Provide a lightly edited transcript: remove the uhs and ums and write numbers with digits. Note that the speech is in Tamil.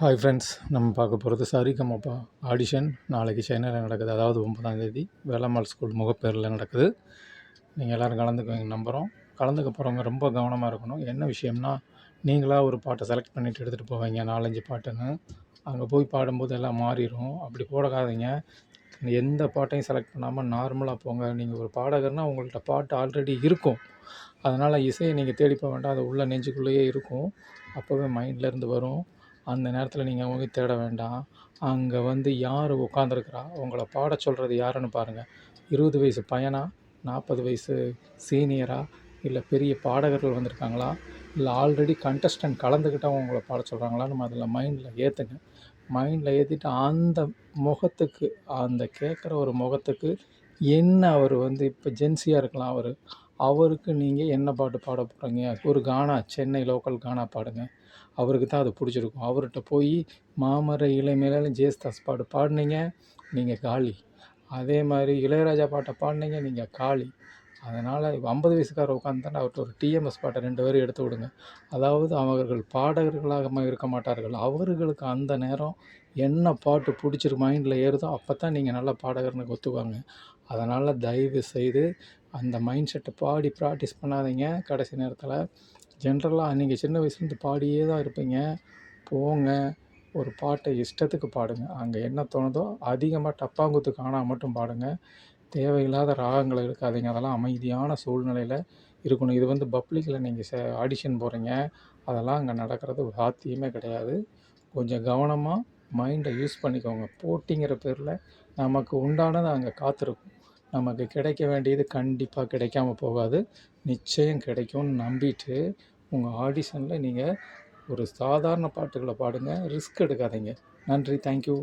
ஹாய் ஃப்ரெண்ட்ஸ், நம்ம பார்க்க போகிறது சரிகமபா ஆடிஷன் நாளைக்கு சென்னையில் நடக்குது. அதாவது 9ஆம் தேதி வேலம்மாள் ஸ்கூல் முகப்பேரில் நடக்குது. நீங்கள் எல்லோரும் கலந்துக்குவீங்க நம்புகிறோம். கலந்துக்க போகிறவங்க ரொம்ப கவனமாக இருக்கணும். என்ன விஷயம்னா, நீங்களாக ஒரு பாட்டை செலக்ட் பண்ணிவிட்டு எடுத்துகிட்டு போவீங்க 4-5 பாட்டுன்னு. அங்கே போய் பாடும்போது எல்லாம் மாறிடும். அப்படி போடாதீங்க. எந்த பாட்டையும் செலக்ட் பண்ணாமல் நார்மலாக போங்க. நீங்கள் ஒரு பாடகர்னால் உங்கள்கிட்ட பாட்டு ஆல்ரெடி இருக்கும். அதனால் இசையை நீங்கள் தேடி போக வேண்டாம். அது உள்ள நெஞ்சுக்குள்ளேயே இருக்கும். அப்போவே மைண்ட்லேருந்து வரும். அந்த நேரத்தில் நீங்கள் அவங்க தேட வேண்டாம். அங்கே வந்து யார் உட்காந்துருக்குறா, உங்களை பாட சொல்கிறது யாருன்னு பாருங்கள். 20 வயசு பையனா, 40 வயசு சீனியரா, இல்லை பெரிய பாடகர்கள் வந்திருக்காங்களா, இல்லை ஆல்ரெடி கண்டஸ்டன்ட் கலந்துக்கிட்டவங்க உங்களை பாட சொல்கிறாங்களான்னு முதல்ல மைண்டில் ஏற்றுங்க. மைண்டில் ஏற்றிட்டு அந்த முகத்துக்கு, அந்த கேட்குற ஒரு முகத்துக்கு என்ன அவர் வந்து இப்போ ஜென்சியாக இருக்கலாம், அவருக்கு நீங்கள் என்ன பாட்டு பாட போகிறீங்க. ஒரு கானா, சென்னை லோக்கல் கானா பாடுங்க. அவருக்கு தான் அது பிடிச்சிருக்கும். அவர்கிட்ட போய் மாமர இலை மேலே ஜேசுதாஸ் பாட்டு பாடினீங்க, நீங்கள் காலி. அதே மாதிரி இளையராஜா பாட்டை பாடினீங்க, நீங்கள் காலி. அதனால் 50 வயசுக்காரர் உட்காந்துட்டாண்டா அவர்கிட்ட ஒரு டிஎம்எஸ் பாட்டை 2 வரி எடுத்து விடுங்க. அதாவது அவர்கள் பாடகர்களாக இருக்க மாட்டார்கள். அவர்களுக்கு அந்த நேரம் என்ன பாட்டு பிடிச்சிருக்கு மைண்டில் ஏறுதோ அப்போ தான் நீங்கள் நல்ல பாடகர்னு ஒத்துக்குவாங்க. அதனால் தயவு செய்து அந்த மைண்ட் செட்டை பாடி ப்ராக்டிஸ் பண்ணாதீங்க. கடைசி நேரத்தில் ஜென்ரலாக நீங்கள் சின்ன வயசுலேருந்து பாடியே தான் இருப்பீங்க. போங்க, ஒரு பாட்டை இஷ்டத்துக்கு பாடுங்க. அங்கே என்ன தோணுதோ அதிகமாக டப்பாங்குத்து காணா மட்டும் பாடுங்க. தேவையில்லாத ராகங்களை எடுக்காதீங்க. அதெல்லாம் அமைதியான சூழ்நிலையில் இருக்கணும். இது வந்து பப்ளிக்கில் நீங்கள் ஆடிஷன் போகிறீங்க, அதெல்லாம் அங்கே நடக்கிறது சாத்தியமே கிடையாது. கொஞ்சம் கவனமாக மைண்டை யூஸ் பண்ணிக்கோங்க. போட்டிங்கிற பேரில் நமக்கு உண்டானது அங்கே காத்திருக்கும். நமக்கு கிடைக்க வேண்டியது கண்டிப்பாக கிடைக்காம போகாது. நிச்சயம் கிடைக்கும்னு நம்பிட்டு உங்கள் ஆடிஷனில் நீங்கள் ஒரு சாதாரண பாட்டுகளை பாடுங்க. ரிஸ்க் எடுக்காதீங்க. நன்றி, தேங்க்யூ.